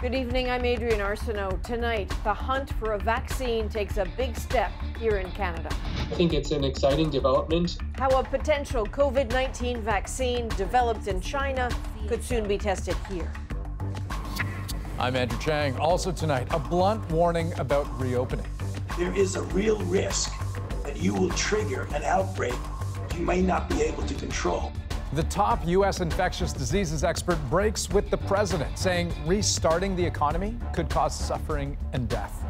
Good evening, I'm Adrienne Arsenault. Tonight, the hunt for a vaccine takes a big step here in Canada. I think it's an exciting development. How a potential COVID-19 vaccine developed in China could soon be tested here. I'm Andrew Chang. Also tonight, a blunt warning about reopening. There is a real risk that you will trigger an outbreak you may not be able to control. The top U.S. infectious diseases expert breaks with the president, saying restarting the economy could cause suffering and death.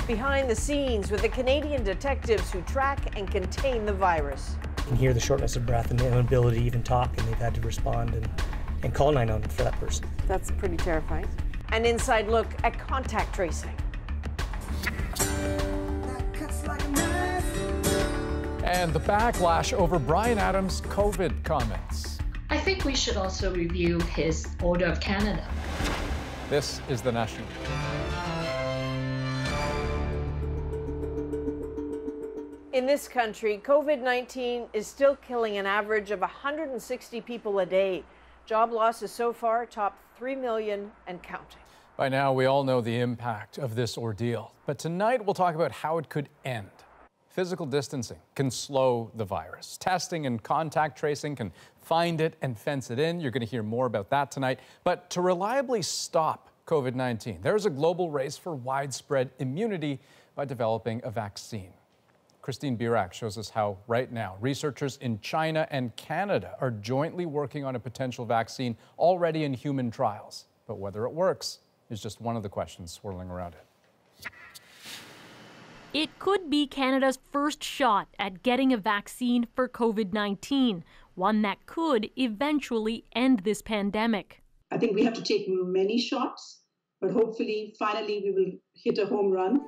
Behind the scenes with the Canadian detectives who track and contain the virus. You can hear the shortness of breath and the inability to even talk, and they've had to respond and call 911 for that person. That's pretty terrifying. An inside look at contact tracing. And the backlash over Bryan Adams' COVID comments. I think we should also review his Order of Canada. This is The National. In this country, COVID-19 is still killing an average of 160 people a day. Job losses so far top 3 million and counting. By now, we all know the impact of this ordeal. But tonight, we'll talk about how it could end. Physical distancing can slow the virus. Testing and contact tracing can find it and fence it in. You're going to hear more about that tonight. But to reliably stop COVID-19, there's a global race for widespread immunity by developing a vaccine. Christine Birak shows us how right now researchers in China and Canada are jointly working on a potential vaccine already in human trials. But whether it works is just one of the questions swirling around it. It could be Canada's first shot at getting a vaccine for COVID-19, one that could eventually end this pandemic. I think we have to take many shots, but hopefully, finally, we will hit a home run.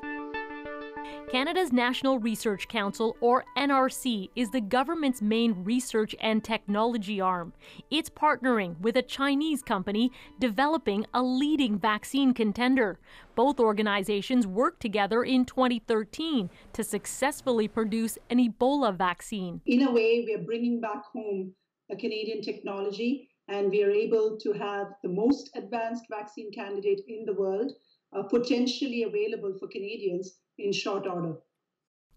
Canada's National Research Council, or NRC, is the government's main research and technology arm. It's partnering with a Chinese company developing a leading vaccine contender. Both organizations worked together in 2013 to successfully produce an Ebola vaccine. In a way, we are bringing back home a Canadian technology, and we are able to have the most advanced vaccine candidate in the world, potentially available for Canadians in short order.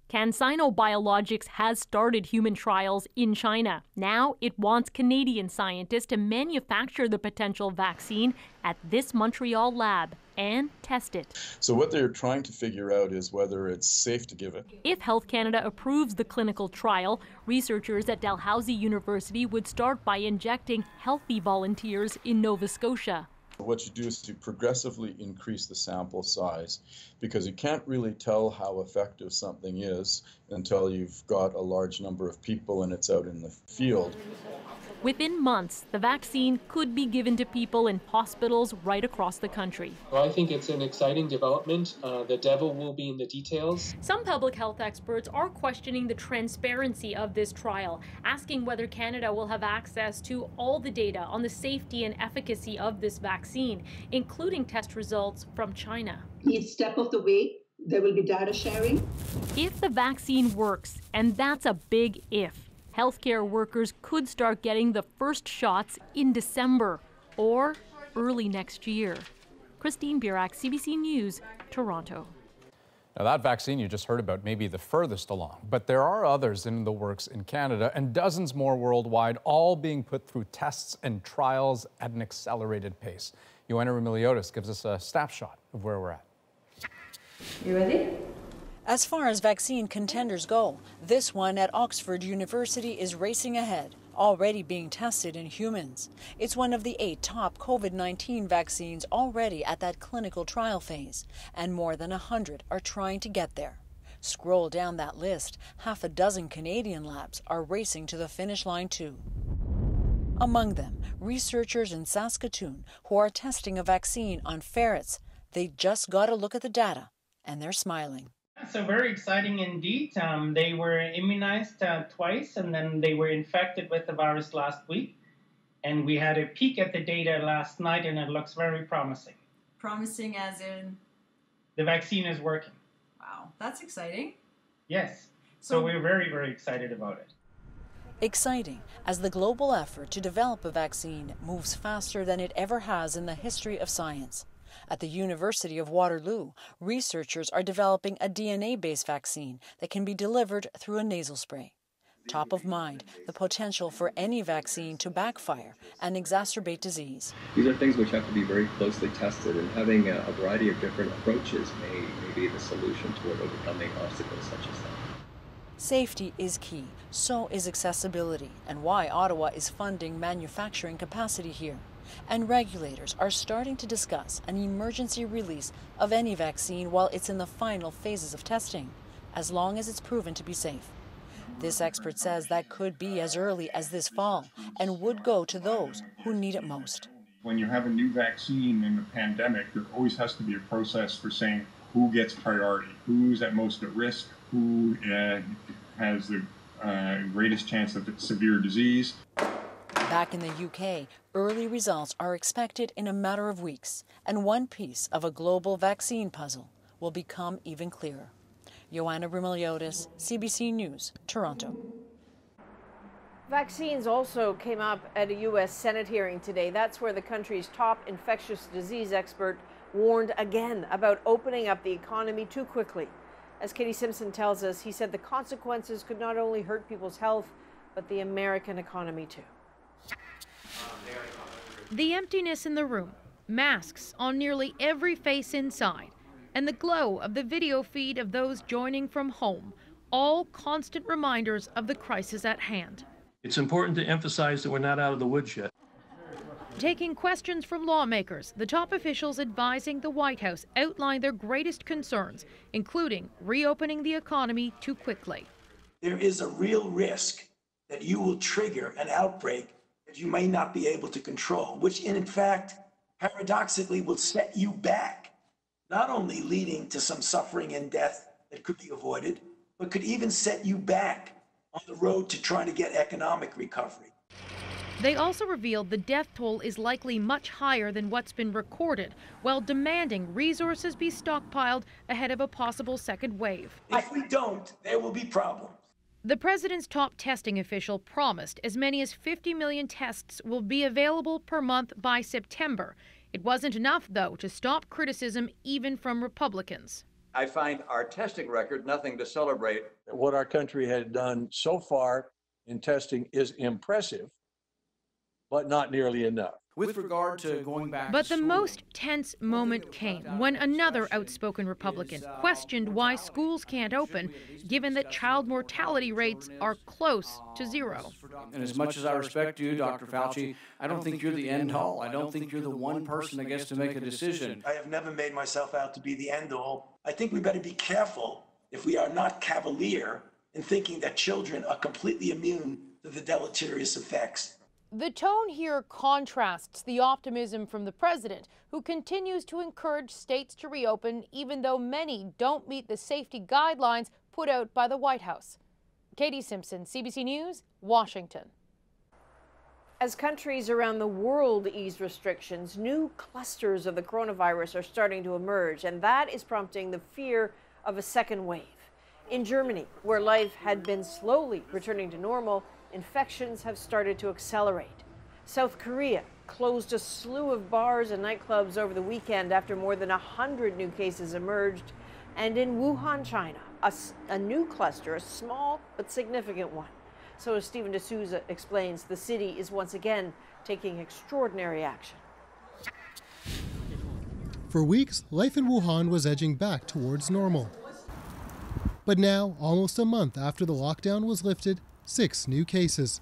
CanSino Biologics has started human trials in China. Now it wants Canadian scientists to manufacture the potential vaccine at this Montreal lab and test it. So what they're trying to figure out is whether it's safe to give it. If Health Canada approves the clinical trial, researchers at Dalhousie University would start by injecting healthy volunteers in Nova Scotia. What you do is to progressively increase the sample size, because you can't really tell how effective something is until you've got a large number of people and it's out in the field. Within months, the vaccine could be given to people in hospitals right across the country. Well, I think it's an exciting development. The devil will be in the details. Some public health experts are questioning the transparency of this trial, asking whether Canada will have access to all the data on the safety and efficacy of this vaccine, including test results from China. Each step of the way, there will be data sharing. If the vaccine works, and that's a big if, healthcare workers could start getting the first shots in December or early next year. Christine Birak, CBC News, Toronto. Now, that vaccine you just heard about may be the furthest along, but there are others in the works in Canada and dozens more worldwide, all being put through tests and trials at an accelerated pace. Ioana Remiliotis gives us a snapshot of where we're at. You ready? As far as vaccine contenders go, this one at Oxford University is racing ahead, already being tested in humans. It's one of the 8 top COVID-19 vaccines already at that clinical trial phase, and more than 100 are trying to get there. Scroll down that list, half a dozen Canadian labs are racing to the finish line too. Among them, researchers in Saskatoon who are testing a vaccine on ferrets. They just got to look at the data, and they're smiling. So very exciting indeed. They were immunized twice, and then they were infected with the virus last week. And we had a peek at the data last night, and it looks very promising. Promising as in? The vaccine is working. Wow, that's exciting. Yes. So we're very, very excited about it. Exciting, as the global effort to develop a vaccine moves faster than it ever has in the history of science. At the University of Waterloo, researchers are developing a DNA-based vaccine that can be delivered through a nasal spray. Top of mind, the potential for any vaccine to backfire and exacerbate disease. These are things which have to be very closely tested, and having a variety of different approaches may be the solution toward overcoming obstacles such as that. Safety is key, so is accessibility, and why Ottawa is funding manufacturing capacity here. And regulators are starting to discuss an emergency release of any vaccine while it's in the final phases of testing, as long as it's proven to be safe. This expert says that could be as early as this fall and would go to those who need it most. When you have a new vaccine in a pandemic, there always has to be a process for saying who gets priority, who's at most at risk, who has the greatest chance of severe disease. Back in the UK, early results are expected in a matter of weeks, and one piece of a global vaccine puzzle will become even clearer. Joanna Brimiliotis, CBC News, Toronto. Vaccines also came up at a U.S. Senate hearing today. That's where the country's top infectious disease expert warned again about opening up the economy too quickly. As Katie Simpson tells us, he said the consequences could not only hurt people's health, but the American economy too. The emptiness in the room, masks on nearly every face inside, and the glow of the video feed of those joining from home, all constant reminders of the crisis at hand. It's important to emphasize that we're not out of the woods yet. Taking questions from lawmakers, the top officials advising the White House outlined their greatest concerns, including reopening the economy too quickly. There is a real risk that you will trigger an outbreak that you may not be able to control, which in fact, paradoxically, will set you back. Not only leading to some suffering and death that could be avoided, but could even set you back on the road to trying to get economic recovery. They also revealed the death toll is likely much higher than what's been recorded, while demanding resources be stockpiled ahead of a possible second wave. If we don't, there will be problems. The president's top testing official promised as many as 50 million tests will be available per month by September. It wasn't enough, though, to stop criticism even from Republicans. I find our testing record nothing to celebrate. What our country had done so far in testing is impressive, but not nearly enough. With regard to going back But to the school, most tense moment came when another outspoken Republican questioned why schools can't open, given that child mortality rates are close to zero. and as much as I respect you, Dr. Fauci, I don't think you're the end all. I don't think you're the one person that gets to make a decision. I have never made myself out to be the end all. I think we better be careful if we are not cavalier in thinking that children are completely immune to the deleterious effects. The tone here contrasts the optimism from the president, who continues to encourage states to reopen even though many don't meet the safety guidelines put out by the White House. Katie Simpson, CBC News, Washington. As countries around the world ease restrictions, new clusters of the coronavirus are starting to emerge, and that is prompting the fear of a second wave. In Germany, where life had been slowly returning to normal, infections have started to accelerate. South Korea closed a slew of bars and nightclubs over the weekend after more than 100 new cases emerged. And in Wuhan, China, a new cluster, a small but significant one. So as Stephen D'Souza explains, the city is once again taking extraordinary action. For weeks, life in Wuhan was edging back towards normal. But now, almost a month after the lockdown was lifted, 6 new cases.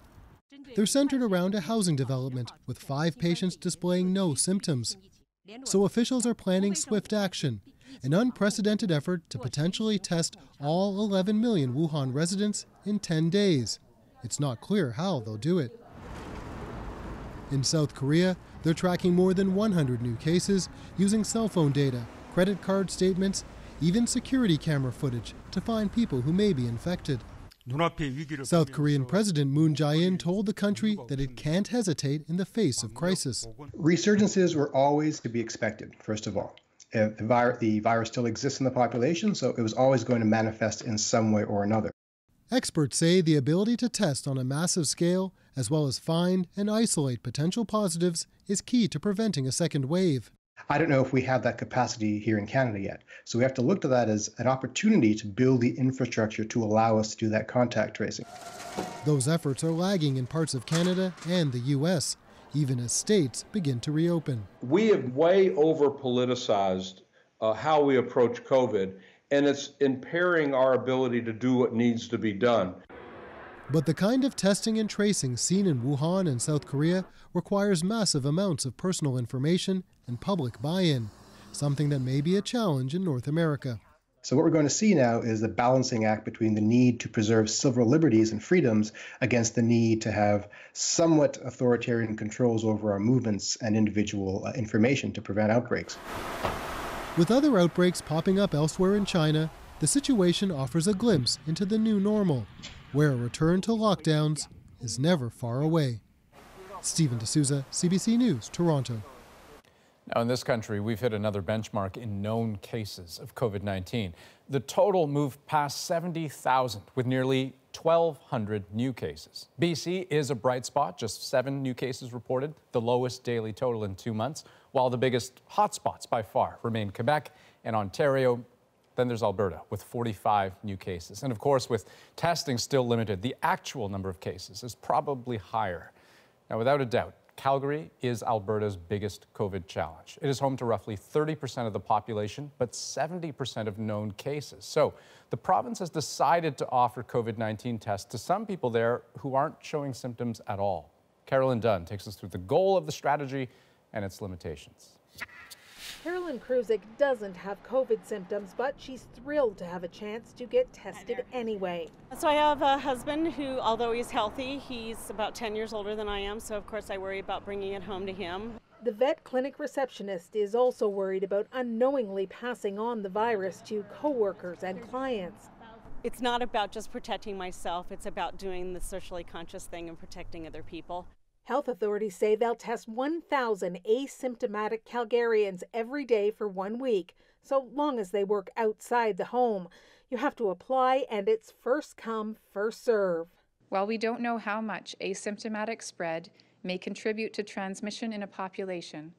They're centered around a housing development, with 5 patients displaying no symptoms. So officials are planning swift action, an unprecedented effort to potentially test all 11 million Wuhan residents in 10 days. It's not clear how they'll do it. In South Korea, they're tracking more than 100 new cases using cell phone data, credit card statements, even security camera footage to find people who may be infected. South Korean President Moon Jae-in told the country that it can't hesitate in the face of crisis. Resurgences were always to be expected, first of all. The virus still exists in the population, so it was always going to manifest in some way or another. Experts say the ability to test on a massive scale, as well as find and isolate potential positives, is key to preventing a second wave. I don't know if we have that capacity here in Canada yet. So we have to look to that as an opportunity to build the infrastructure to allow us to do that contact tracing. Those efforts are lagging in parts of Canada and the U.S., even as states begin to reopen. We have way over-politicized how we approach COVID, and it's impairing our ability to do what needs to be done. But the kind of testing and tracing seen in Wuhan and South Korea requires massive amounts of personal information and public buy-in, something that may be a challenge in North America. So what we're going to see now is a balancing act between the need to preserve civil liberties and freedoms against the need to have somewhat authoritarian controls over our movements and individual information to prevent outbreaks. With other outbreaks popping up elsewhere in China, the situation offers a glimpse into the new normal, where a return to lockdowns is never far away. Stephen D'Souza, CBC News, Toronto. Now, in this country, we've hit another benchmark in known cases of COVID-19. The total moved past 70,000 with nearly 1,200 new cases. BC is a bright spot, just 7 new cases reported, the lowest daily total in 2 months, while the biggest hotspots by far remain Quebec and Ontario. Then there's Alberta with 45 new cases. And of course, with testing still limited, the actual number of cases is probably higher. Now, without a doubt, Calgary is Alberta's biggest COVID challenge. It is home to roughly 30% of the population, but 70% of known cases. So the province has decided to offer COVID-19 tests to some people there who aren't showing symptoms at all. Carolyn Dunn takes us through the goal of the strategy and its limitations. Carolyn Kruzik doesn't have COVID symptoms, but she's thrilled to have a chance to get tested anyway. So I have a husband who, although he's healthy, he's about 10 years older than I am, so of course I worry about bringing it home to him. The vet clinic receptionist is also worried about unknowingly passing on the virus to coworkers and clients. It's not about just protecting myself, it's about doing the socially conscious thing and protecting other people. Health authorities say they'll test 1,000 asymptomatic Calgarians every day for 1 week, so long as they work outside the home. You have to apply, and it's first come, first serve. While we don't know how much asymptomatic spread may contribute to transmission in a population,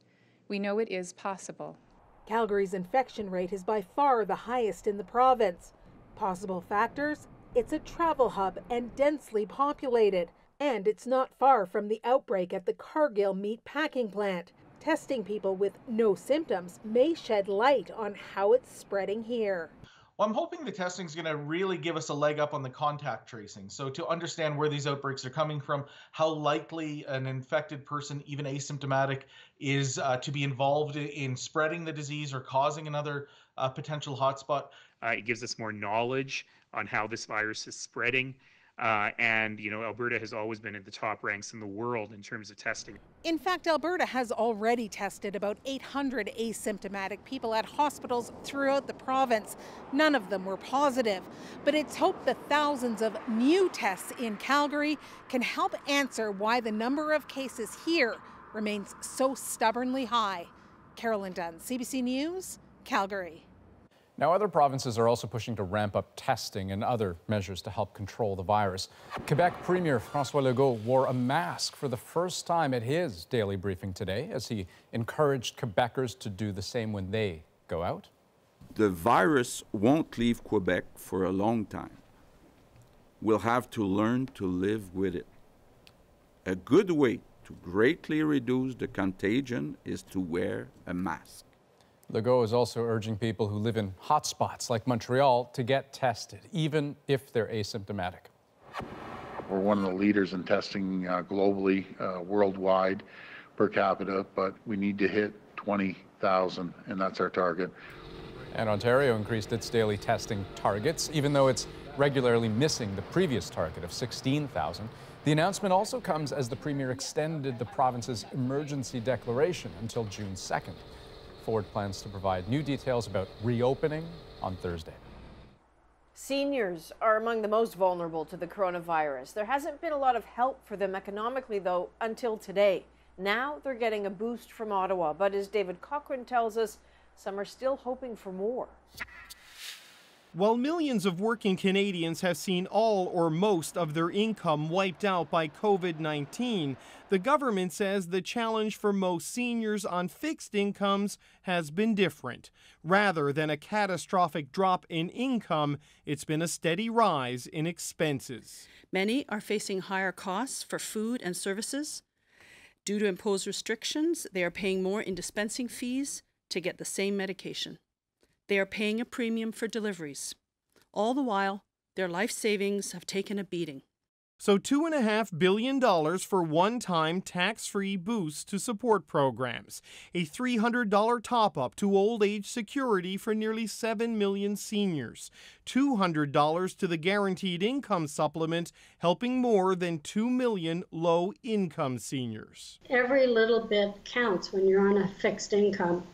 we know it is possible. Calgary's infection rate is by far the highest in the province. Possible factors? It's a travel hub and densely populated. And it's not far from the outbreak at the Cargill meat packing plant. Testing people with no symptoms may shed light on how it's spreading here. Well, I'm hoping the testing is going to really give us a leg up on the contact tracing. So to understand where these outbreaks are coming from, how likely an infected person, even asymptomatic, is to be involved in spreading the disease or causing another potential hotspot. It gives us more knowledge on how this virus is spreading. And, you know, Alberta has always been in the top ranks in the world in terms of testing. In fact, Alberta has already tested about 800 asymptomatic people at hospitals throughout the province. None of them were positive. But it's hoped that thousands of new tests in Calgary can help answer why the number of cases here remains so stubbornly high. Carolyn Dunn, CBC News, Calgary. Now, other provinces are also pushing to ramp up testing and other measures to help control the virus. Quebec Premier François Legault wore a mask for the first time at his daily briefing today as he encouraged Quebecers to do the same when they go out. The virus won't leave Quebec for a long time. We'll have to learn to live with it. A good way to greatly reduce the contagion is to wear a mask. Legault is also urging people who live in hotspots like Montreal to get tested, even if they're asymptomatic. We're one of the leaders in testing globally, worldwide, per capita, but we need to hit 20,000, and that's our target. And Ontario increased its daily testing targets, even though it's regularly missing the previous target of 16,000. The announcement also comes as the Premier extended the province's emergency declaration until June 2nd. Ford plans to provide new details about reopening on Thursday. Seniors are among the most vulnerable to the coronavirus. There hasn't been a lot of help for them economically, though, until today. Now they're getting a boost from Ottawa, but as David Cochran tells us, some are still hoping for more. While millions of working Canadians have seen all or most of their income wiped out by COVID-19, the government says the challenge for most seniors on fixed incomes has been different. Rather than a catastrophic drop in income, it's been a steady rise in expenses. Many are facing higher costs for food and services. Due to imposed restrictions, they are paying more in dispensing fees to get the same medication. They are paying a premium for deliveries. All the while, their life savings have taken a beating. So $2.5 billion for one-time tax-free boosts to support programs, a $300 top-up to old age security for nearly 7 million seniors, $200 to the guaranteed income supplement, helping more than 2 million low-income seniors. Every little bit counts when you're on a fixed income.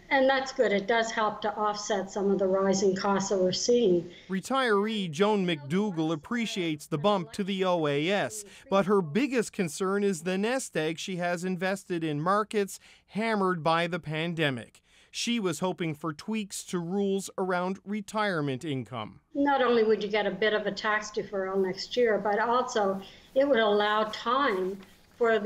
And that's good. It does help to offset some of the rising costs that we're seeing. Retiree Joan McDougall appreciates the bump to the OAS, but her biggest concern is the nest egg she has invested in markets hammered by the pandemic. She was hoping for tweaks to rules around retirement income. Not only would you get a bit of a tax deferral next year, but also it would allow time for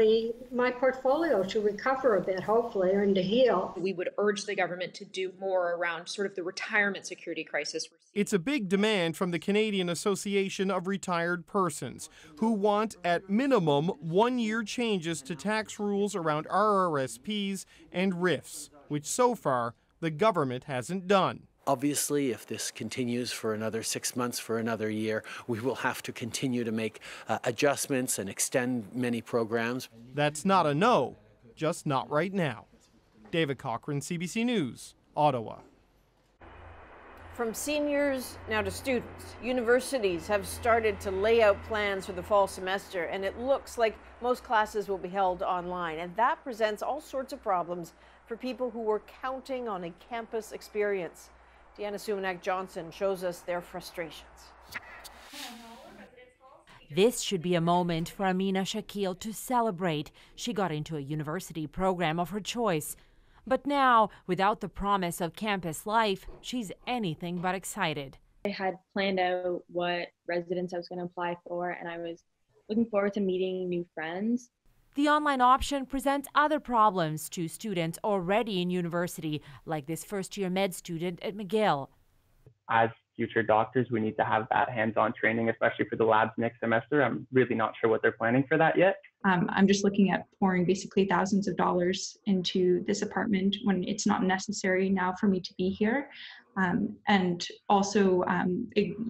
my portfolio to recover a bit, hopefully, and to heal. We would urge the government to do more around sort of the retirement security crisis. It's a big demand from the Canadian Association of Retired Persons, who want, at minimum, one-year changes to tax rules around RRSPs and RIFs, which so far the government hasn't done. Obviously, if this continues for another 6 months, for another year, we will have to continue to make adjustments and extend many programs. That's not a no, just not right now. David Cochran, CBC News, Ottawa. From seniors now to students, universities have started to lay out plans for the fall semester, and it looks like most classes will be held online. And that presents all sorts of problems for people who were counting on a campus experience. Deanna Sumanak-Johnson shows us their frustrations. This should be a moment for Amina Shakil to celebrate. She got into a university program of her choice. But now, without the promise of campus life, she's anything but excited. I had planned out what residence I was going to apply for, and I was looking forward to meeting new friends. The online option presents other problems to students already in university, like this first-year med student at McGill. As future doctors, we need to have that hands-on training, especially for the labs next semester. I'm really not sure what they're planning for that yet. I'm just looking at pouring basically thousands of dollars into this apartment when it's not necessary now for me to be here. And also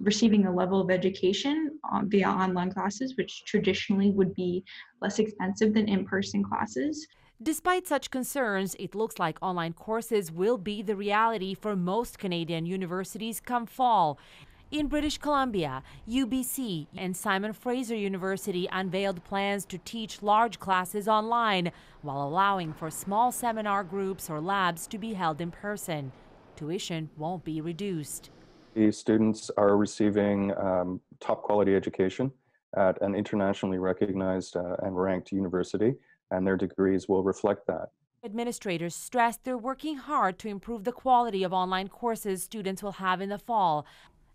receiving a level of education via online classes, which traditionally would be less expensive than in-person classes. Despite such concerns, it looks like online courses will be the reality for most Canadian universities come fall. In British Columbia, UBC and Simon Fraser University unveiled plans to teach large classes online while allowing for small seminar groups or labs to be held in person. Tuition won't be reduced. These students are receiving top quality education at an internationally recognized and ranked university, and their degrees will reflect that. Administrators stress they're working hard to improve the quality of online courses students will have in the fall.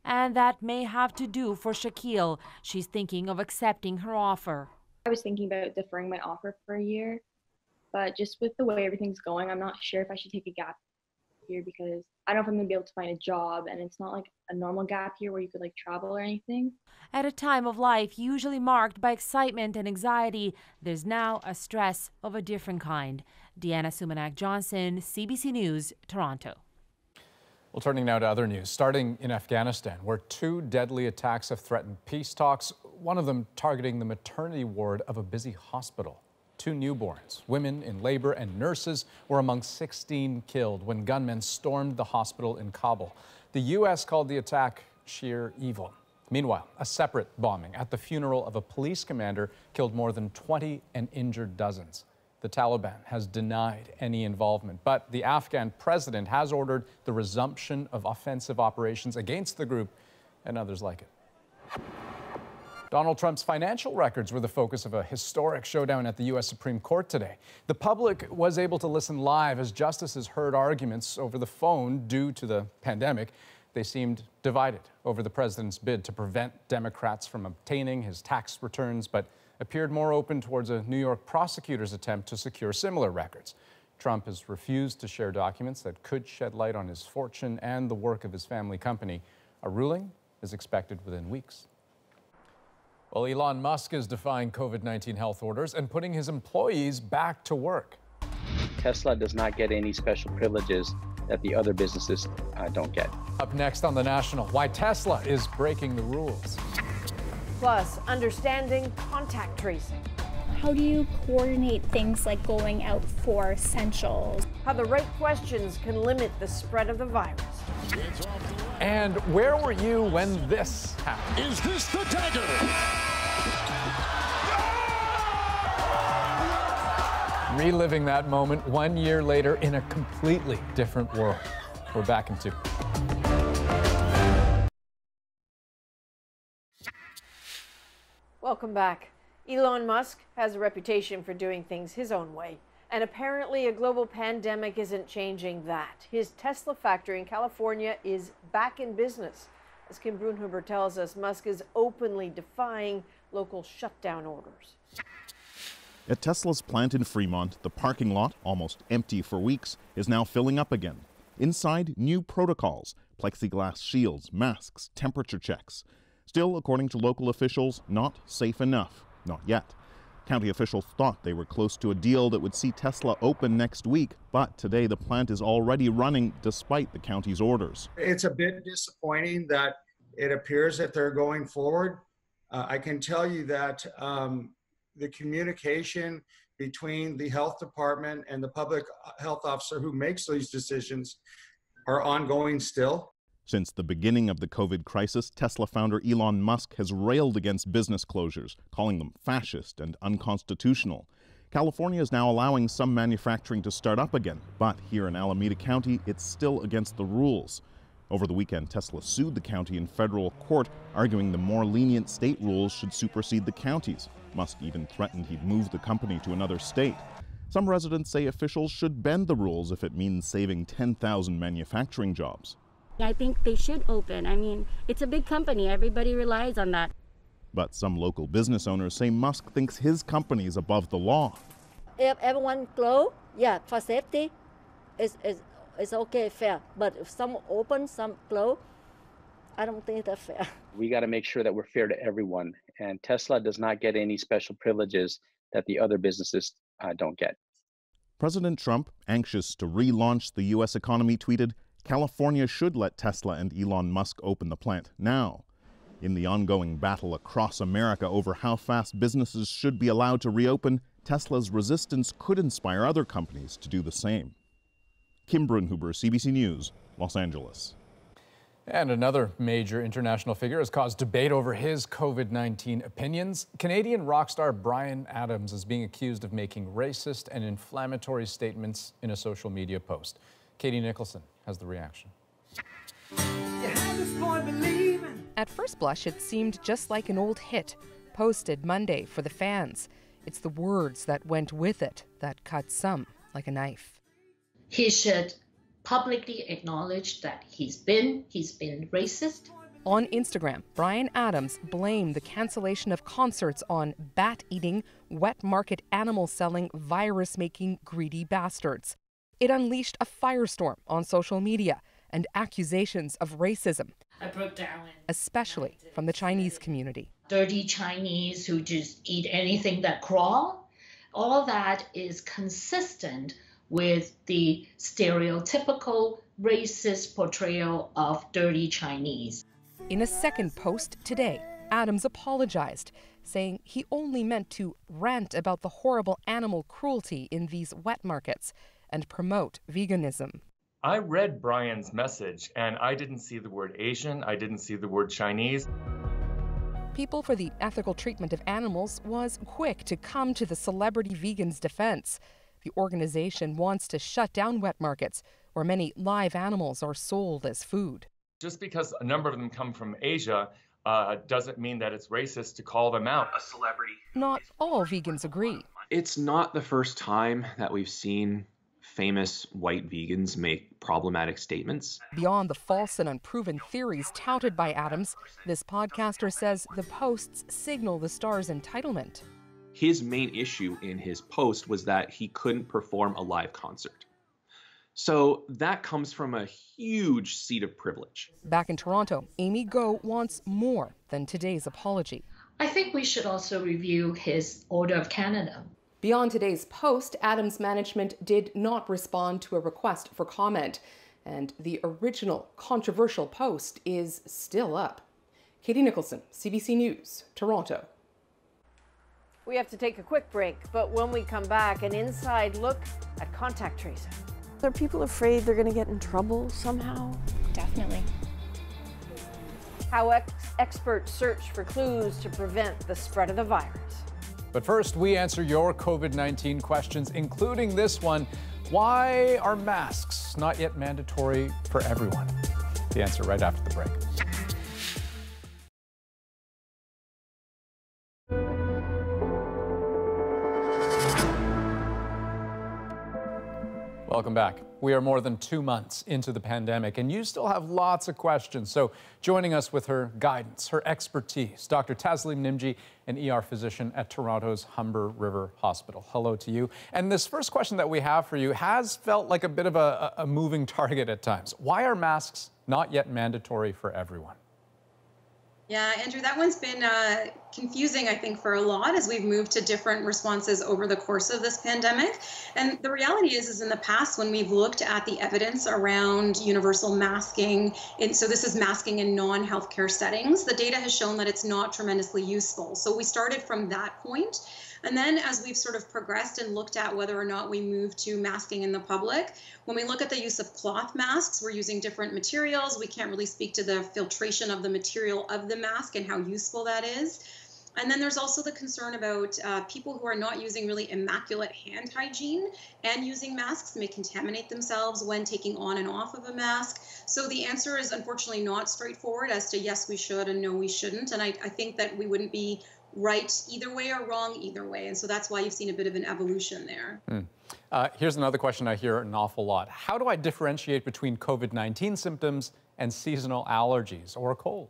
And that may have to do for Shakil. She's thinking of accepting her offer. I was thinking about deferring my offer for a year, but just with the way everything's going, I'm not sure if I should take a gap year because I don't know if I'm going to be able to find a job, and it's not like a normal gap year where you could like travel or anything. At a time of life usually marked by excitement and anxiety, there's now a stress of a different kind. Deanna Sumanak-Johnson, CBC News, Toronto. Well, turning now to other news, starting in Afghanistan, where 2 deadly attacks have threatened peace talks, one of them targeting the maternity ward of a busy hospital. 2 newborns, women in labor, and nurses were among 16 killed when gunmen stormed the hospital in Kabul. The U.S. called the attack sheer evil. Meanwhile, a separate bombing at the funeral of a police commander killed more than 20 and injured dozens. The Taliban has denied any involvement, but the Afghan president has ordered the resumption of offensive operations against the group and others like it. Donald Trump's financial records were the focus of a historic showdown at the U.S. Supreme Court today. The public was able to listen live as justices heard arguments over the phone due to the pandemic. They seemed divided over the president's bid to prevent Democrats from obtaining his tax returns, but appeared more open towards a New York prosecutor's attempt to secure similar records. Trump has refused to share documents that could shed light on his fortune and the work of his family company. A ruling is expected within weeks. Well, Elon Musk is defying COVID-19 health orders and putting his employees back to work. Tesla does not get any special privileges that the other businesses don't get. Up next on The National, why Tesla is breaking the rules. Plus, understanding contact tracing. How do you coordinate things like going out for essentials? How the right questions can limit the spread of the virus. And where were you when this happened? Is this the dagger? Reliving that moment 1 year later in a completely different world. We're back in 2. Welcome back. Elon Musk has a reputation for doing things his own way, and apparently a global pandemic isn't changing that. His Tesla factory in California is back in business. As Kim Brunhuber tells us, Musk is openly defying local shutdown orders. At Tesla's plant in Fremont, the parking lot, almost empty for weeks, is now filling up again. Inside, new protocols, plexiglass shields, masks, temperature checks. Still, according to local officials, not safe enough. Not yet. County officials thought they were close to a deal that would see Tesla open next week, but today the plant is already running despite the county's orders. It's a bit disappointing that it appears that they're going forward. I can tell you that the communication between the health department and the public health officer who makes these decisions are ongoing still. Since the beginning of the COVID crisis, Tesla founder Elon Musk has railed against business closures, calling them fascist and unconstitutional. California is now allowing some manufacturing to start up again, but here in Alameda County, it's still against the rules. Over the weekend, Tesla sued the county in federal court, arguing the more lenient state rules should supersede the county's. Musk even threatened he'd move the company to another state. Some residents say officials should bend the rules if it means saving 10,000 manufacturing jobs. I think they should open. I mean, it's a big company. Everybody relies on that. But some local business owners say Musk thinks his company is above the law. If everyone close, yeah, for safety, it's okay, fair. But if some open, some close, I don't think that's fair. We got to make sure that we're fair to everyone. And Tesla does not get any special privileges that the other businesses don't get. President Trump, anxious to relaunch the U.S. economy, tweeted, California should let Tesla and Elon Musk open the plant now. In the ongoing battle across America over how fast businesses should be allowed to reopen, Tesla's resistance could inspire other companies to do the same. Kim Brunhuber, CBC News, Los Angeles. And another major international figure has caused debate over his COVID-19 opinions. Canadian rock star Bryan Adams is being accused of making racist and inflammatory statements in a social media post. Katie Nicholson has the reaction. At first blush, it seemed just like an old hit, posted Monday for the fans. It's the words that went with it that cut some like a knife. He should publicly acknowledge that he's been racist. On Instagram, Bryan Adams blamed the cancellation of concerts on bat-eating, wet market animal-selling, virus-making greedy bastards. It unleashed a firestorm on social media and accusations of racism, I broke down. Especially from the Chinese community. Dirty Chinese who just eat anything that crawl. All that is consistent with the stereotypical racist portrayal of dirty Chinese. In a second post today, Adams apologized, saying he only meant to rant about the horrible animal cruelty in these wet markets and promote veganism. I read Bryan's message and I didn't see the word Asian, I didn't see the word Chinese. People for the Ethical Treatment of Animals was quick to come to the celebrity vegan's defense. The organization wants to shut down wet markets where many live animals are sold as food. Just because a number of them come from Asia doesn't mean that it's racist to call them out. A celebrity. Not all vegans agree. It's not the first time that we've seen famous white vegans make problematic statements. Beyond the false and unproven theories touted by Adams, this podcaster says the posts signal the star's entitlement. His main issue in his post was that he couldn't perform a live concert. So that comes from a huge seat of privilege. Back in Toronto, Amy Go wants more than today's apology. I think we should also review his Order of Canada. Beyond today's post, Adams' management did not respond to a request for comment, and the original controversial post is still up. Katie Nicholson, CBC News, Toronto. We have to take a quick break, but when we come back, an inside look at contact tracing. Are people afraid they're going to get in trouble somehow? Definitely. How experts search for clues to prevent the spread of the virus. But first, we answer your COVID-19 questions, including this one. Why are masks not yet mandatory for everyone? The answer right after the break. Welcome back. We are more than 2 months into the pandemic, and you still have lots of questions. So joining us with her guidance, her expertise, Dr. Taslim Nimji, an ER physician at Toronto's Humber River Hospital. Hello to you. And this first question that we have for you has felt like a bit of a moving target at times. Why are masks not yet mandatory for everyone? Yeah, Andrew, that one's been confusing, I think, for a lot as we've moved to different responses over the course of this pandemic. And the reality is in the past, when we've looked at the evidence around universal masking, and so this is masking in non-healthcare settings, the data has shown that it's not tremendously useful. So we started from that point. And then as we've sort of progressed and looked at whether or not we move to masking in the public, when we look at the use of cloth masks, we're using different materials. We can't really speak to the filtration of the material of the mask and how useful that is. And then there's also the concern about people who are not using really immaculate hand hygiene and using masks may contaminate themselves when taking on and off of a mask. So the answer is unfortunately not straightforward as to yes, we should and no, we shouldn't. And I think that we wouldn't be right either way or wrong either way. And so that's why you've seen a bit of an evolution there. Here's another question I hear an awful lot. How do I differentiate between COVID-19 symptoms and seasonal allergies or a cold?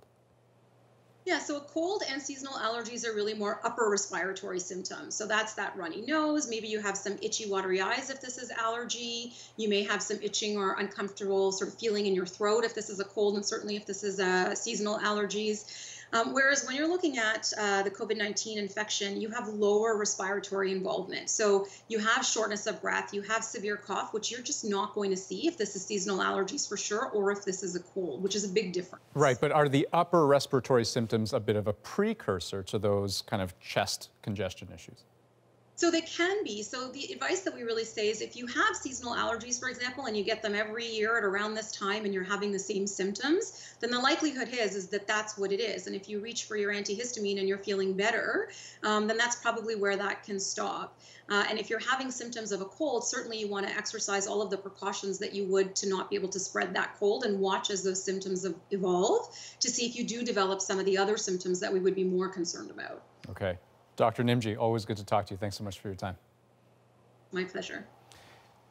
Yeah, so a cold and seasonal allergies are really more upper respiratory symptoms. So that's that runny nose. Maybe you have some itchy, watery eyes if this is allergy. You may have some itching or uncomfortable sort of feeling in your throat if this is a cold, and certainly if this is seasonal allergies. Whereas when you're looking at the COVID-19 infection, you have lower respiratory involvement. So you have shortness of breath, you have severe cough, which you're just not going to see if this is seasonal allergies for sure, or if this is a cold, which is a big difference. Right, but are the upper respiratory symptoms a bit of a precursor to those kind of chest congestion issues? So they can be. So the advice that we really say is if you have seasonal allergies, for example, and you get them every year at around this time and you're having the same symptoms, then the likelihood is that that's what it is. And if you reach for your antihistamine and you're feeling better, then that's probably where that can stop. And if you're having symptoms of a cold, certainly you want to exercise all of the precautions that you would to not be able to spread that cold and watch as those symptoms evolve to see if you do develop some of the other symptoms that we would be more concerned about. Okay. Dr. Nimji, always good to talk to you. Thanks so much for your time. My pleasure.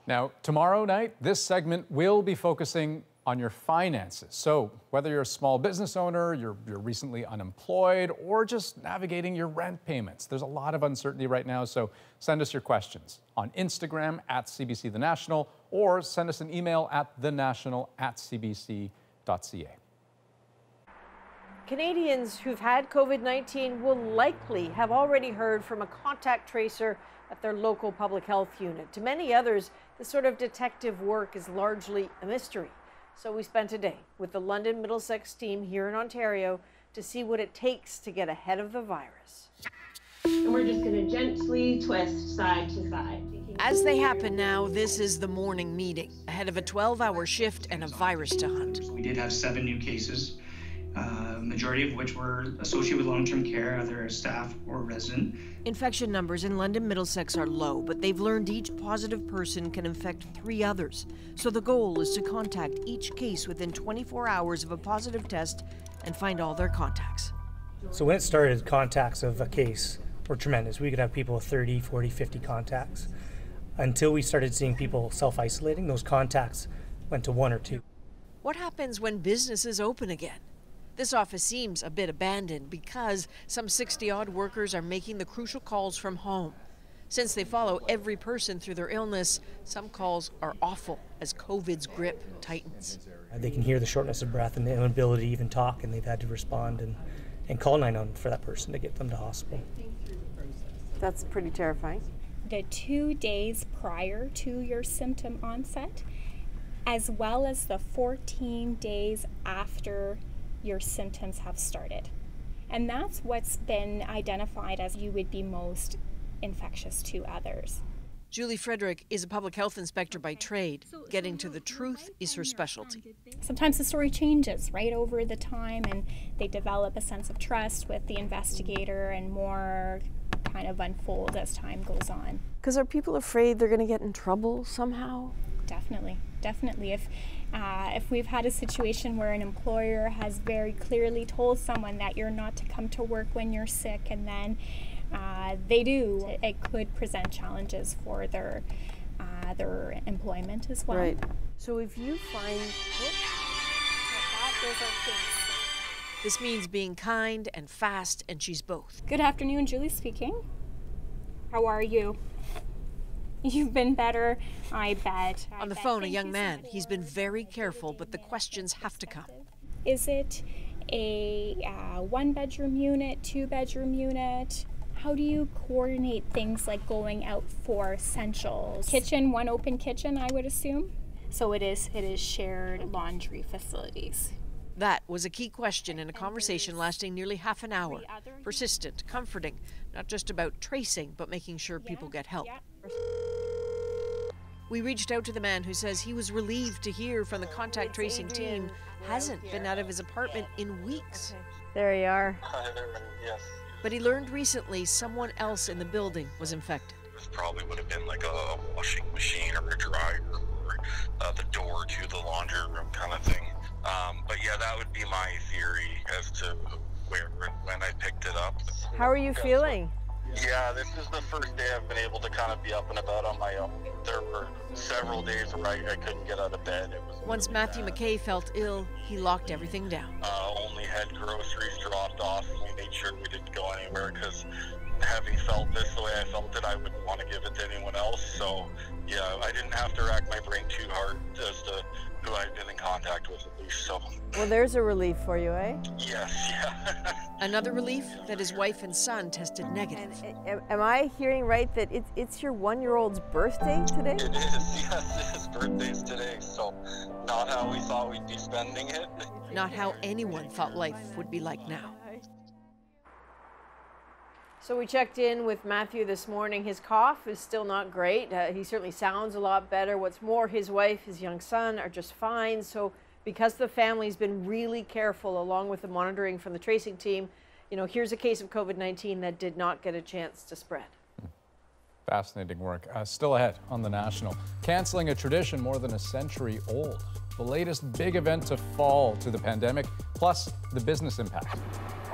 Now, tomorrow night, this segment will be focusing on your finances. So whether you're a small business owner, you're recently unemployed, or just navigating your rent payments, there's a lot of uncertainty right now. So send us your questions on Instagram at CBC The National, or send us an email at thenational@cbc.ca. Canadians who've had COVID-19 will likely have already heard from a contact tracer at their local public health unit. To many others, this sort of detective work is largely a mystery. So we spent a day with the London Middlesex team here in Ontario to see what it takes to get ahead of the virus. And we're just going to gently twist side to side. As they happen now, this is the morning meeting, ahead of a 12-hour shift and a virus to hunt. We did have 7 new cases. Majority of which were associated with long-term care, either staff or resident. Infection numbers in London Middlesex are low, but they've learned each positive person can infect 3 others. So the goal is to contact each case within 24 hours of a positive test and find all their contacts. So when it started, contacts of a case were tremendous. We could have people with 30, 40, 50 contacts. Until we started seeing people self-isolating, those contacts went to 1 or 2. What happens when businesses open again? This office seems a bit abandoned because some 60-odd workers are making the crucial calls from home. Since they follow every person through their illness, some calls are awful as COVID's grip tightens. They can hear the shortness of breath and the inability to even talk, and they've had to respond and call 911 for that person to get them to hospital. That's pretty terrifying. The 2 days prior to your symptom onset, as well as the 14 days after your symptoms have started. And that's what's been identified as you would be most infectious to others. Julie Frederick is a public health inspector by trade. Getting to the truth is her specialty. Sometimes the story changes right over the time, and they develop a sense of trust with the investigator, and more kind of unfold as time goes on. Because are people afraid they're going to get in trouble somehow? Definitely. If we've had a situation where an employer has very clearly told someone that you're not to come to work when you're sick, and then they do, it could present challenges for their employment as well. Right. So if you find this means being kind and fast, and she's both. Good afternoon, Julie speaking. How are you? You've been better, I bet. On the phone, a young man. He's been very careful, but the questions have to come. Is it a 1-bedroom unit, 2-bedroom unit? How do you coordinate things like going out for essentials? Kitchen, one open kitchen, I would assume. So it is shared laundry facilities. That was a key question in a conversation lasting nearly half an hour. Persistent, comforting, not just about tracing, but making sure people get help. We reached out to the man who says he was relieved to hear from the contact tracing team hasn't been out of his apartment in weeks. There you are. Hi there, yes. But he learned recently someone else in the building was infected. This probably would have been like a washing machine or a dryer or the door to the laundry room kind of thing. But yeah, that would be my theory as to where and when I picked it up. How are you feeling? Yeah, this is the first day I've been able to kind of be up and about on my own. There were several days where I couldn't get out of bed. It was Once Matthew McKay felt ill, he locked everything down. Only had groceries dropped off, and we made sure we didn't go anywhere because having felt this the way I felt it, I wouldn't want to give it to anyone else. So yeah, I didn't have to rack my brain too hard as to who I'd been in contact with at least. So well, there's a relief for you, eh? Yes, yeah. Another relief that his wife and son tested negative. Am I hearing right that it's your 1-year-old's birthday today? It is, yes, his birthday's today, so not how we thought we'd be spending it. Not how anyone thought life would be like now. So we checked in with Matthew this morning. His cough is still not great. He certainly sounds a lot better. What's more, his wife, his young son are just fine. So because the family's been really careful, along with the monitoring from the tracing team, here's a case of COVID-19 that did not get a chance to spread. Fascinating work. Still ahead on The National. Canceling a tradition more than a century old. The latest big event to fall to the pandemic, plus the business impact.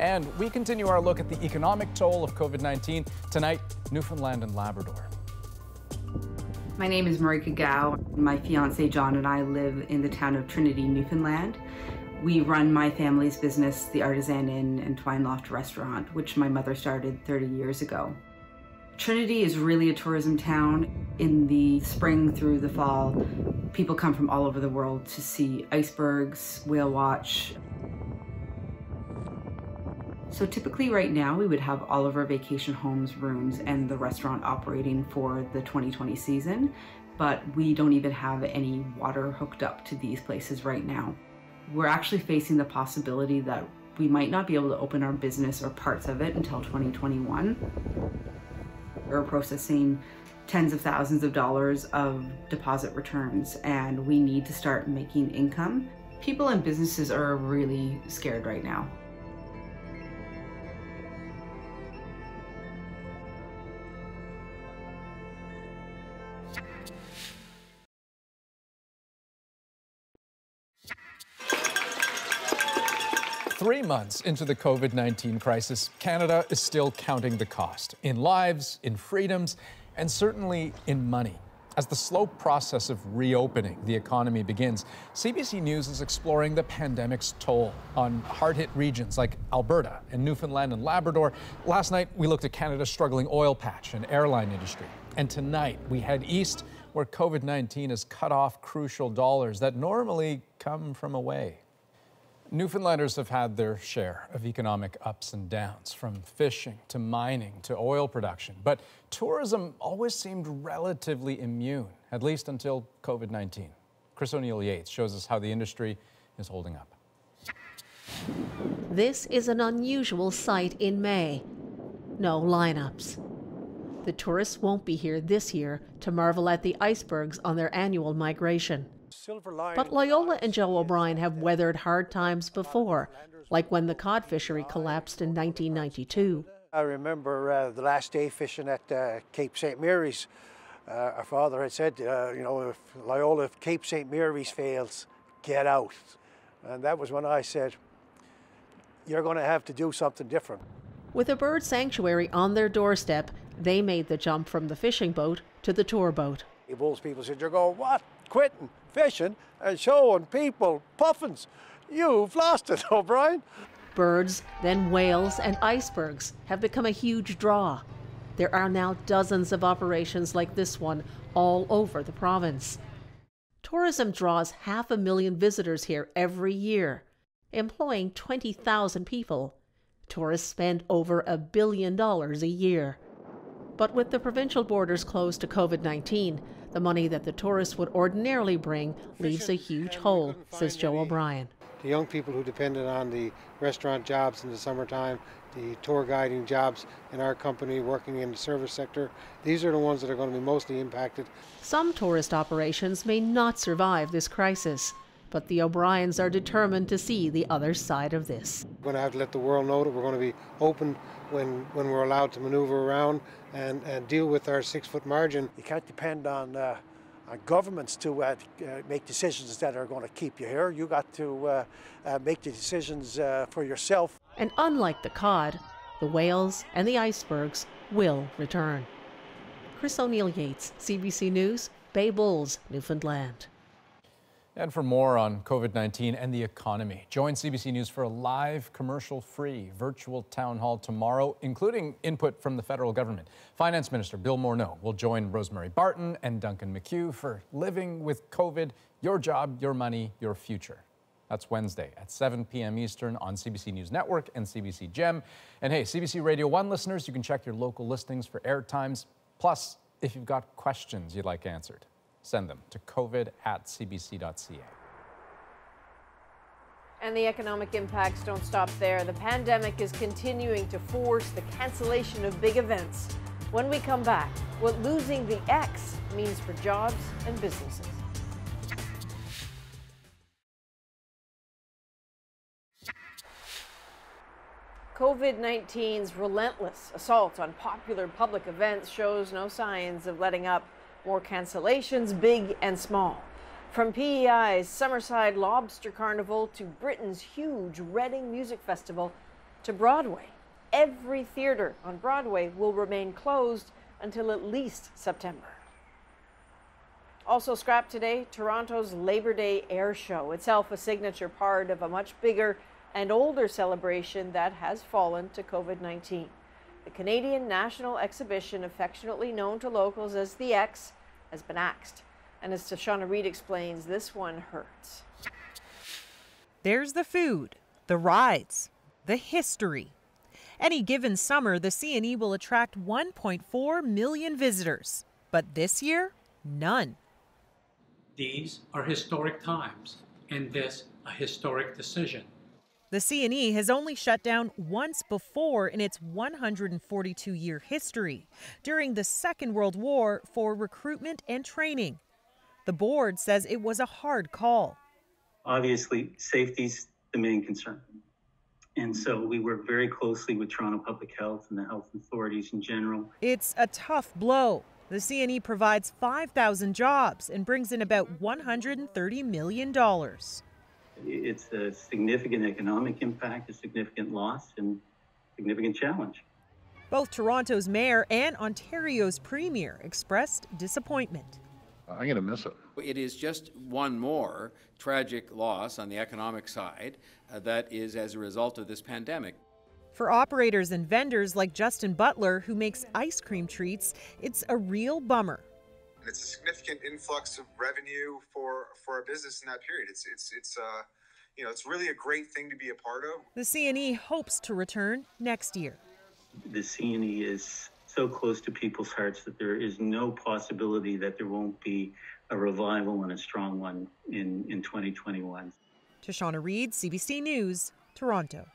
And we continue our look at the economic toll of COVID-19. Tonight, Newfoundland and Labrador. My name is Marika Gao. My fiance John and I live in the town of Trinity, Newfoundland. We run my family's business, the Artisan Inn and Twine Loft Restaurant, which my mother started 30 years ago. Trinity is really a tourism town. In the spring through the fall, people come from all over the world to see icebergs, whale watch. So typically right now we would have all of our vacation homes, rooms, and the restaurant operating for the 2020 season, but we don't even have any water hooked up to these places right now. We're actually facing the possibility that we might not be able to open our business or parts of it until 2021. We're processing tens of thousands of dollars of deposit returns, and we need to start making income. People and businesses are really scared right now. Three months into the COVID-19 crisis, Canada is still counting the cost in lives, in freedoms, and certainly in money. As the slow process of reopening the economy begins, CBC News is exploring the pandemic's toll on hard-hit regions like Alberta and Newfoundland and Labrador. Last night, we looked at Canada's struggling oil patch and airline industry. And tonight, we head east where COVID-19 has cut off crucial dollars that normally come from away. Newfoundlanders have had their share of economic ups and downs, from fishing to mining to oil production. But tourism always seemed relatively immune, at least until COVID-19. Chris O'Neill-Yates shows us how the industry is holding up. This is an unusual sight in May. No lineups. The tourists won't be here this year to marvel at the icebergs on their annual migration. But Loyola and Joe O'Brien have weathered hard times before, like when the cod fishery collapsed in 1992. I remember the last day fishing at Cape St. Mary's. Our father had said, if Loyola, if Cape St. Mary's fails, get out. And that was when I said, you're going to have to do something different. With a bird sanctuary on their doorstep, they made the jump from the fishing boat to the tour boat. Most people said, you're going, what? Quitting fishing and showing people puffins? You've lost it, O'Brien. Birds, then whales and icebergs have become a huge draw. There are now dozens of operations like this one all over the province. Tourism draws 500,000 visitors here every year, employing 20,000 people. Tourists spend over $1 billion a year. But with the provincial borders closed to COVID-19, the money that the tourists would ordinarily bring leaves a huge hole, says Joe O'Brien. The young people who depended on the restaurant jobs in the summertime, the tour guiding jobs in our company, working in the service sector, these are the ones that are going to be mostly impacted. Some tourist operations may not survive this crisis, but the O'Briens are determined to see the other side of this. We're going to have to let the world know that we're going to be open when we're allowed to maneuver around and deal with our 6-foot margin. You can't depend on governments to make decisions that are going to keep you here. You got to make the decisions for yourself. And unlike the cod, the whales and the icebergs will return. Chris O'Neill-Yates, CBC News, Bay Bulls, Newfoundland. And for more on COVID-19 and the economy, join CBC News for a live, commercial-free virtual town hall tomorrow, including input from the federal government. Finance Minister Bill Morneau will join Rosemary Barton and Duncan McHugh for Living with COVID, Your Job, Your Money, Your Future. That's Wednesday at 7 p.m. Eastern on CBC News Network and CBC Gem. And hey, CBC Radio 1 listeners, you can check your local listings for air times. Plus, if you've got questions you'd like answered, send them to covid@cbc.ca. And the economic impacts don't stop there. The pandemic is continuing to force the cancellation of big events. When we come back, what losing the X means for jobs and businesses. COVID-19's relentless assault on popular public events shows no signs of letting up. More cancellations, big and small. From PEI's Summerside Lobster Carnival to Britain's huge Reading Music Festival to Broadway, every theater on Broadway will remain closed until at least September. Also scrapped today, Toronto's Labor Day Air Show, itself a signature part of a much bigger and older celebration that has fallen to COVID-19. The Canadian National Exhibition, affectionately known to locals as the X, has been axed. And as Tashana Reid explains, this one hurts. There's the food, the rides, the history. Any given summer, the CNE will attract 1.4 million visitors. But this year, none. These are historic times, and this a historic decision. The CNE has only shut down once before in its 142-year history, during the Second World War for recruitment and training. The board says it was a hard call. Obviously, safety's the main concern. And so we work very closely with Toronto Public Health and the health authorities in general. It's a tough blow. The CNE provides 5,000 jobs and brings in about $130 million. It's a significant economic impact, a significant loss, and significant challenge. Both Toronto's mayor and Ontario's premier expressed disappointment. I'm going to miss it. It is just one more tragic loss on the economic side that is as a result of this pandemic. For operators and vendors like Justin Butler, who makes ice cream treats, it's a real bummer. It's a significant influx of revenue for our business in that period. It's really a great thing to be a part of. The CNE hopes to return next year. The CNE is so close to people's hearts that there is no possibility that there won't be a revival and a strong one in 2021. Tashana Reid, CBC News, Toronto.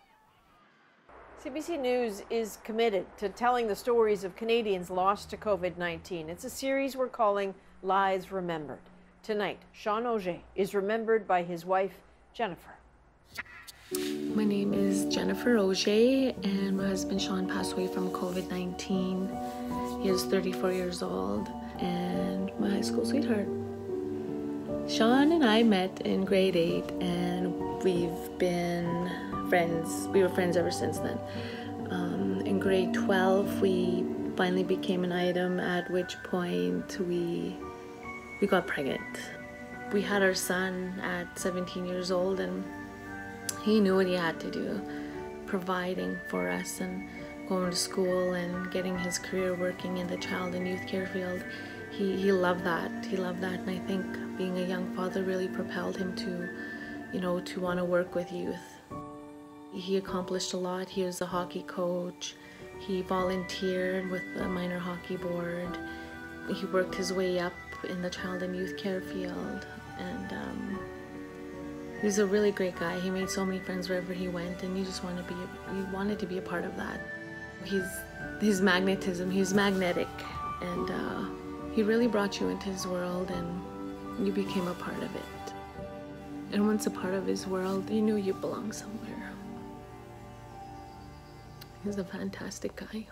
CBC News is committed to telling the stories of Canadians lost to COVID-19. It's a series we're calling Lives Remembered. Tonight, Sean Auger is remembered by his wife, Jennifer. My name is Jennifer Auger, and my husband Sean passed away from COVID-19. He is 34 years old and my high school sweetheart. Sean and I met in grade 8, and we've been friends. We were friends ever since then. In grade 12, we finally became an item, at which point we got pregnant. We had our son at 17 years old, and he knew what he had to do, providing for us and going to school and getting his career working in the child and youth care field. He loved that. He loved that, and I think being a young father really propelled him to, to want to work with youth. He accomplished a lot. He was a hockey coach. He volunteered with the minor hockey board. He worked his way up in the child and youth care field, and he was a really great guy. He made so many friends wherever he went, and he wanted to be a part of that. His magnetism, he was magnetic, and he really brought you into his world, and you became a part of it. And once a part of his world, you knew you belonged somewhere. He's a fantastic guy.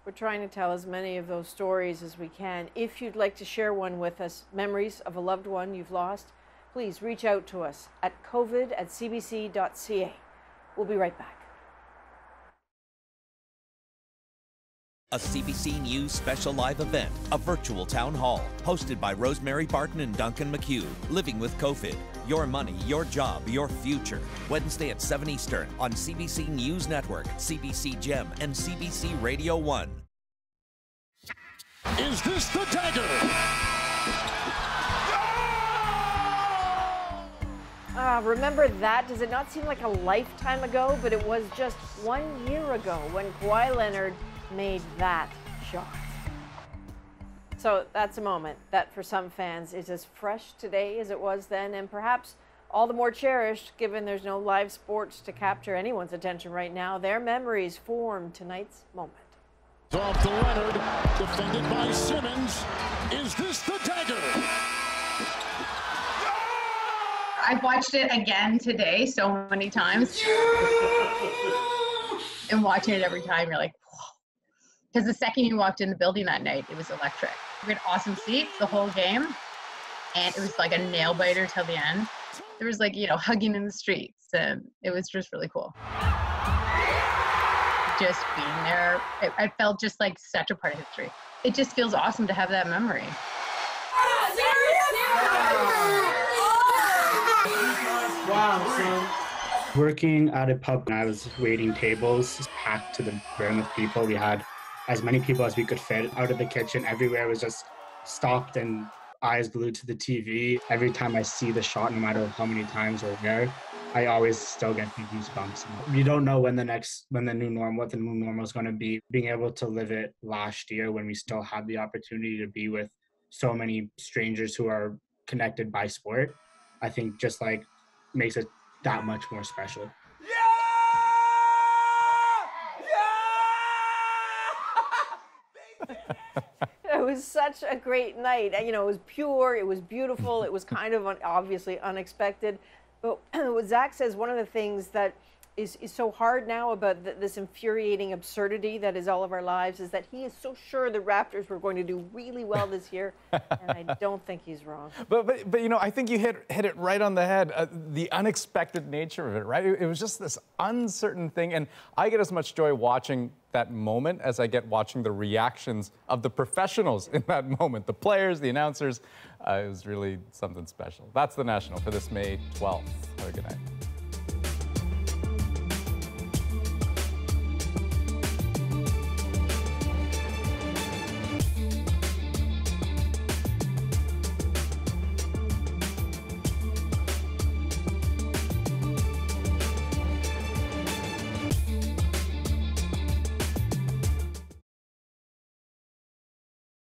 We're trying to tell as many of those stories as we can. If you'd like to share one with us, memories of a loved one you've lost, please reach out to us at covid@cbc.ca. We'll be right back. A CBC News special live event, a virtual town hall, hosted by Rosemary Barton and Duncan McHugh. Living with COVID, your money, your job, your future. Wednesday at 7 Eastern on CBC News Network, CBC Gem, and CBC Radio 1. Is this the dagger? Remember that? Does it not seem like a lifetime ago? But it was just 1 year ago when Kawhi Leonard made that shot. So that's a moment that for some fans is as fresh today as it was then, and perhaps all the more cherished given there's no live sports to capture anyone's attention right now. Their memories form tonight's moment. Off to Leonard, defended by Simmons. Is this the dagger? I've watched it again today so many times. And watching it every time, you're like, because the second you walked in the building that night, it was electric. We had awesome seats the whole game, and it was like a nail biter till the end. There was hugging in the streets, and it was just really cool. Just being there, I felt just like such a part of history. It just feels awesome to have that memory. Wow, working at a pub, I was waiting tables packed to the brim with people. We had as many people as we could fit out of the kitchen. Everywhere was just stopped and eyes glued to the TV. Every time I see the shot, no matter how many times or where, I always still get the goosebumps. You don't know what the new normal is going to be. Being able to live it last year when we still had the opportunity to be with so many strangers who are connected by sport, I think just makes it that much more special. It was such a great night. It was pure, it was beautiful, it was kind of obviously unexpected. But what Zach says, one of the things that is so hard now about this infuriating absurdity that is all of our lives is that he is so sure the Raptors were going to do really well this year, and I don't think he's wrong. But I think you hit it right on the head, the unexpected nature of it, right? It was just this uncertain thing, and I get as much joy watching that moment as I get watching the reactions of the professionals in that moment, the players, the announcers. It was really something special. That's The National for this May 12th. Have a good night.